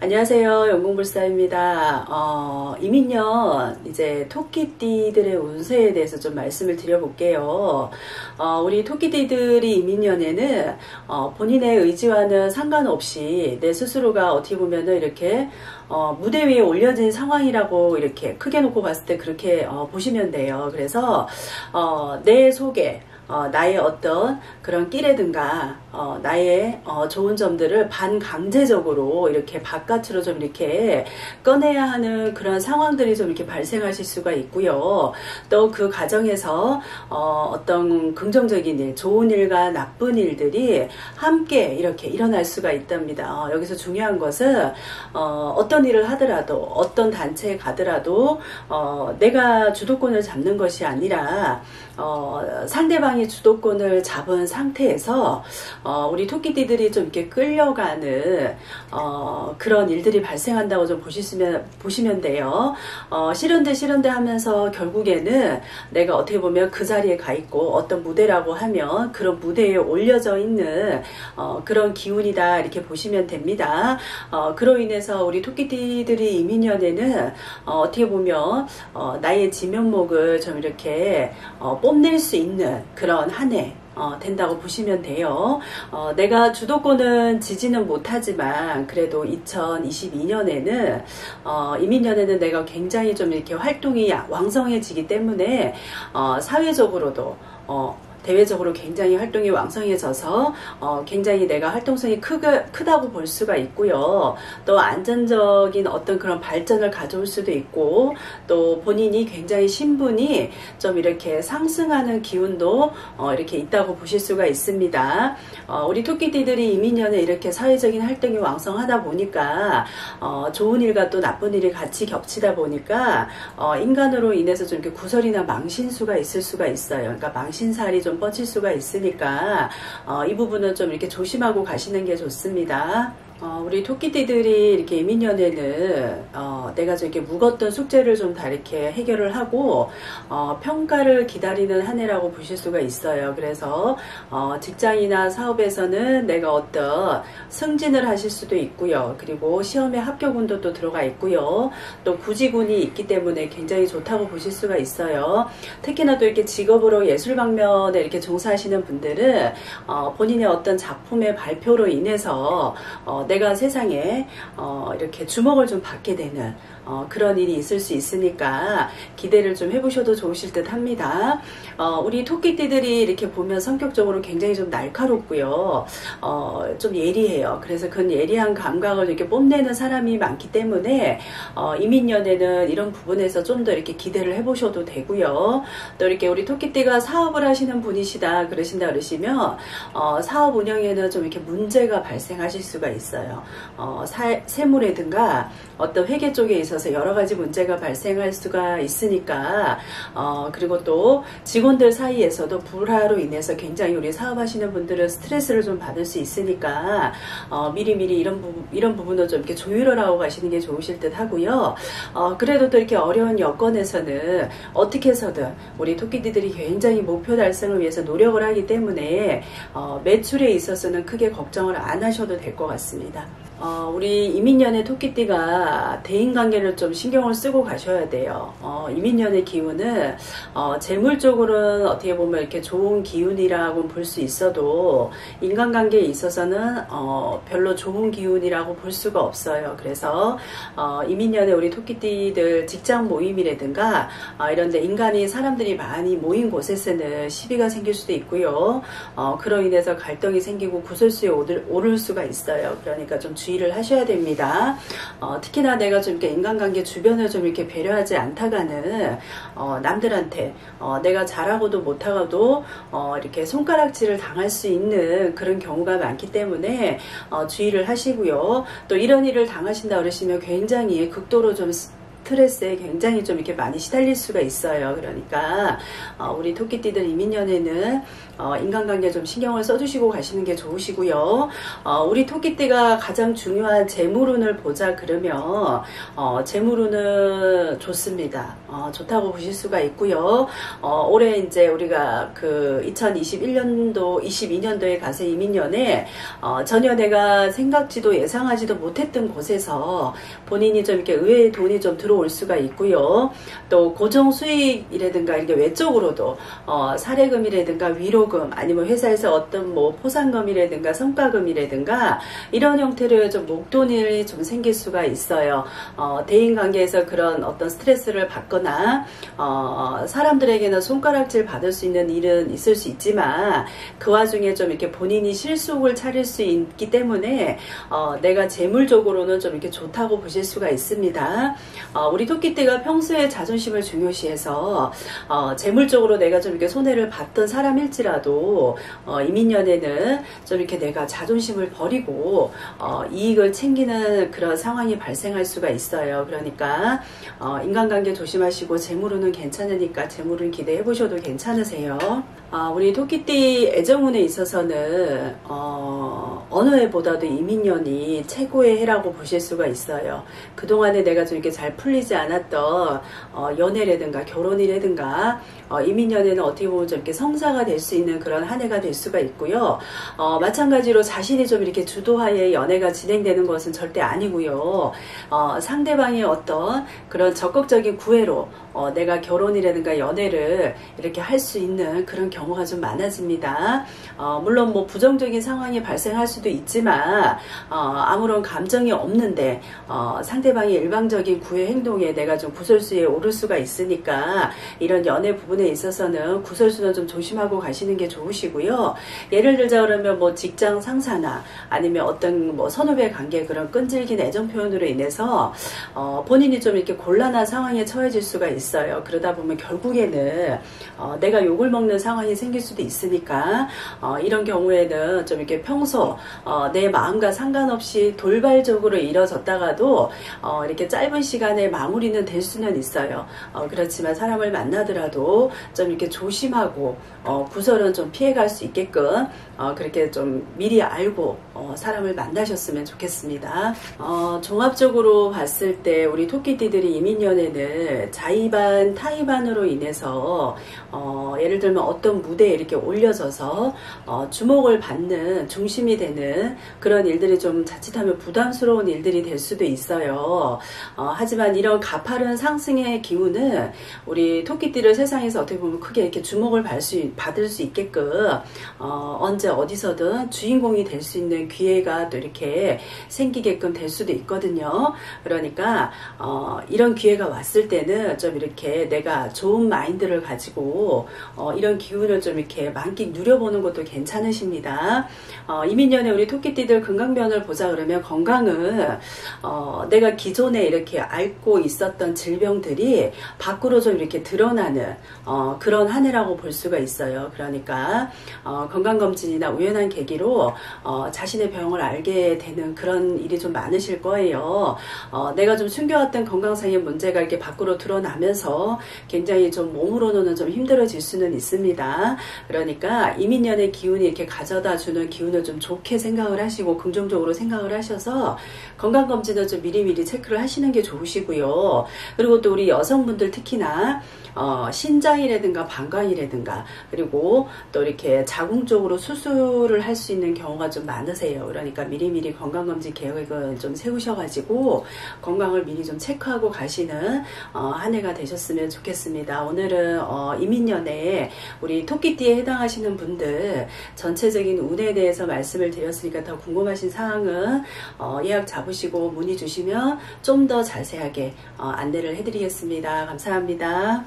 안녕하세요. 연공불사입니다. 이민년 이제 토끼띠들의 운세에 대해서 좀 말씀을 드려볼게요. 우리 토끼띠들이 이민년에는 본인의 의지와는 상관없이 내 스스로가 어떻게 보면은 이렇게 무대 위에 올려진 상황이라고 이렇게 크게 놓고 봤을 때 그렇게 보시면 돼요. 그래서 내 속에 나의 어떤 그런 끼라든가 나의 좋은 점들을 반강제적으로 이렇게 바깥으로 좀 이렇게 꺼내야 하는 그런 상황들이 좀 이렇게 발생하실 수가 있고요. 또 그 과정에서 어떤 긍정적인 일, 좋은 일과 나쁜 일들이 함께 이렇게 일어날 수가 있답니다. 여기서 중요한 것은 어떤 일을 하더라도 어떤 단체에 가더라도 내가 주도권을 잡는 것이 아니라 상대방이 주도권을 잡은 상태에서 우리 토끼띠들이 좀 이렇게 끌려가는 그런 일들이 발생한다고 좀 보시면 돼요. 싫은데 하면서 결국에는 내가 어떻게 보면 그 자리에 가 있고 어떤 무대라고 하면 그런 무대에 올려져 있는 그런 기운이다 이렇게 보시면 됩니다. 그로 인해서 우리 토끼띠들이 이민년에는 어떻게 보면 나의 진면목을 좀 이렇게 뽐낼 수 있는 그런 한 해 된다고 보시면 돼요. 내가 주도권은 지지는 못하지만 그래도 2022년에는 이민년에는 내가 굉장히 좀 이렇게 활동이 왕성해지기 때문에 사회적으로도 대외적으로 굉장히 활동이 왕성해져서 굉장히 내가 활동성이 크다고 볼 수가 있고요. 또 안전적인 어떤 그런 발전을 가져올 수도 있고 또 본인이 굉장히 신분이 좀 이렇게 상승하는 기운도 이렇게 있다고 보실 수가 있습니다. 우리 토끼띠들이 이민년에 이렇게 사회적인 활동이 왕성하다 보니까 좋은 일과 또 나쁜 일이 같이 겹치다 보니까 인간으로 인해서 좀 이렇게 구설이나 망신수가 있을 수가 있어요. 그러니까 망신살이 좀 뻗칠 수가 있으니까 이 부분은 좀 이렇게 조심하고 가시는 게 좋습니다. 우리 토끼띠들이 이렇게 이민년에는 내가 저렇게 묵었던 숙제를 좀 다 이렇게 해결을 하고 평가를 기다리는 한 해라고 보실 수가 있어요. 그래서 직장이나 사업에서는 내가 어떤 승진을 하실 수도 있고요. 그리고 시험에 합격운도 또 들어가 있고요. 또 구지군이 있기 때문에 굉장히 좋다고 보실 수가 있어요. 특히나 또 이렇게 직업으로 예술 방면에 이렇게 종사하시는 분들은 본인의 어떤 작품의 발표로 인해서 내가 세상에 이렇게 주목을 좀 받게 되는 그런 일이 있을 수 있으니까 기대를 좀 해보셔도 좋으실 듯 합니다. 우리 토끼띠들이 이렇게 보면 성격적으로 굉장히 좀 날카롭고요. 좀 예리해요. 그래서 그 예리한 감각을 이렇게 뽐내는 사람이 많기 때문에 이민년에는 이런 부분에서 좀 더 이렇게 기대를 해보셔도 되고요. 또 이렇게 우리 토끼띠가 사업을 하시는 분이시다 그러시면 사업 운영에는 좀 이렇게 문제가 발생하실 수가 있어요. 세무라든가 어떤 회계 쪽에 있어서 여러 가지 문제가 발생할 수가 있으니까 그리고 또 직원들 사이에서도 불화로 인해서 굉장히 우리 사업하시는 분들은 스트레스를 좀 받을 수 있으니까 미리미리 이런 부분을 좀 이렇게 조율을 하고 가시는 게 좋으실 듯 하고요. 그래도 또 이렇게 어려운 여건에서는 어떻게 해서든 우리 토끼띠들이 굉장히 목표 달성을 위해서 노력을 하기 때문에 매출에 있어서는 크게 걱정을 안 하셔도 될 것 같습니다. 우리 이민년의 토끼띠가 대인관계를 좀 신경을 쓰고 가셔야 돼요. 이민년의 기운은 재물적으로는 어떻게 보면 이렇게 좋은 기운이라고 볼 수 있어도 인간관계에 있어서는 별로 좋은 기운이라고 볼 수가 없어요. 그래서 이민년에 우리 토끼띠들 직장 모임이라든가 이런데 사람들이 많이 모인 곳에서는 시비가 생길 수도 있고요. 그로 인해서 갈등이 생기고 구설수에 오를 수가 있어요. 그러니까 좀 주의를 하셔야 됩니다. 특히나 내가 좀 이렇게 인간관계 주변을 좀 이렇게 배려하지 않다가는 남들한테 내가 잘하고도 못하고도 이렇게 손가락질을 당할 수 있는 그런 경우가 많기 때문에 주의를 하시고요. 또 이런 일을 당하신다 그러시면 굉장히 극도로 좀 스트레스에 굉장히 좀 이렇게 많이 시달릴 수가 있어요. 그러니까 우리 토끼띠들 이민년에는 인간관계 좀 신경을 써주시고 가시는 게 좋으시고요. 우리 토끼띠가 가장 중요한 재물운을 보자 그러면 재물운은 좋습니다. 좋다고 보실 수가 있고요. 올해 이제 우리가 그 2021년도 22년도에 가서 이민년에 전혀 내가 생각지도 예상하지도 못했던 곳에서 본인이 좀 이렇게 의외의 돈이 좀 들어올 수가 있고요. 또 고정 수익이라든가 이렇게 외적으로도 사례금이라든가 위로금 아니면 회사에서 어떤 뭐 포상금이라든가 성과금이라든가 이런 형태로 좀 목돈이 좀 생길 수가 있어요. 대인관계에서 그런 어떤 스트레스를 받거나 사람들에게는 손가락질 받을 수 있는 일은 있을 수 있지만 그 와중에 좀 이렇게 본인이 실속을 차릴 수 있기 때문에 내가 재물적으로는 좀 이렇게 좋다고 보실 수가 있습니다. 우리 토끼띠가 평소에 자존심을 중요시해서 재물적으로 내가 좀 이렇게 손해를 봤던 사람일지라도 이민년에는 좀 이렇게 내가 자존심을 버리고 이익을 챙기는 그런 상황이 발생할 수가 있어요. 그러니까 인간관계 조심하시고 재물운은 괜찮으니까 재물운 기대해 보셔도 괜찮으세요. 우리 토끼띠 애정운에 있어서는 어느 해보다도 이민년이 최고의 해라고 보실 수가 있어요. 그동안에 내가 좀 이렇게 잘 풀리지 않았던 연애라든가 결혼이라든가 이민년에는 어떻게 보면 좀 이렇게 성사가 될 수 있는 그런 한 해가 될 수가 있고요. 마찬가지로 자신이 좀 이렇게 주도하에 연애가 진행되는 것은 절대 아니고요. 상대방의 어떤 그런 적극적인 구애로 내가 결혼이라든가 연애를 이렇게 할 수 있는 그런 경우가 좀 많아집니다. 물론 뭐 부정적인 상황이 발생할 수도 있지만 아무런 감정이 없는데 상대방의 일방적인 구애 행동에 내가 좀 구설수에 오를 수가 있으니까 이런 연애 부분에 있어서는 구설수는 좀 조심하고 가시는 게 좋으시고요. 예를 들자 그러면 뭐 직장 상사나 아니면 어떤 뭐 선후배 관계 그런 끈질긴 애정 표현으로 인해서 본인이 좀 이렇게 곤란한 상황에 처해질 수가 있어요. 그러다 보면 결국에는 내가 욕을 먹는 상황이 생길 수도 있으니까 이런 경우에는 좀 이렇게 평소 내 마음과 상관없이 돌발적으로 이뤄졌다가도 이렇게 짧은 시간에 마무리는 될 수는 있어요. 그렇지만 사람을 만나더라도 좀 이렇게 조심하고 구설은 좀 피해갈 수 있게끔 그렇게 좀 미리 알고 사람을 만나셨으면 좋겠습니다. 종합적으로 봤을 때 우리 토끼띠들이 이민년에는 자의반 타의반으로 인해서 예를 들면 어떤 무대에 이렇게 올려져서 주목을 받는 중심이 되는 그런 일들이 좀 자칫하면 부담스러운 일들이 될 수도 있어요. 하지만 이런 가파른 상승의 기운은 우리 토끼띠를 세상에서 어떻게 보면 크게 이렇게 주목을 받을 수 있게끔 언제 어디서든 주인공이 될 수 있는 기회가 또 이렇게 생기게끔 될 수도 있거든요. 그러니까 이런 기회가 왔을 때는 좀 이렇게 내가 좋은 마인드를 가지고 이런 기운을 좀 이렇게 만끽 누려보는 것도 괜찮으십니다. 이민년에 우리 토끼띠들 건강면을 보자 그러면 건강은 내가 기존에 이렇게 앓고 있었던 질병들이 밖으로 좀 이렇게 드러나는 그런 한 해라고 볼 수가 있어요. 그러니까 건강검진이나 우연한 계기로 자신의 병을 알게 되는 그런 일이 좀 많으실 거예요. 내가 좀 숨겨왔던 건강상의 문제가 이렇게 밖으로 드러나면서 굉장히 좀 몸으로는 좀 힘들어질 수는 있습니다. 그러니까 이민년의 기운이 이렇게 가져다주는 기운을 좀 좋게 생각을 하시고 긍정적으로 생각을 하셔서 건강검진을 좀 미리미리 체크를 하시는 게 좋으시고요. 그리고 또 우리 여성분들 특히나 신장이라든가 방광이라든가 그리고 또 이렇게 자궁적으로 수술을 할 수 있는 경우가 좀 많으세요. 그러니까 미리미리 건강검진 계획을 좀 세우셔가지고 건강을 미리 좀 체크하고 가시는 한 해가 되셨으면 좋겠습니다. 오늘은 이민년에 우리 토끼띠에 해당하시는 분들 전체적인 운에 대해서 말씀을 드렸으니까 더 궁금하신 사항은 예약 잡으시고 문의 주시면 좀 더 자세하게 안내를 해드리겠습니다. 감사합니다.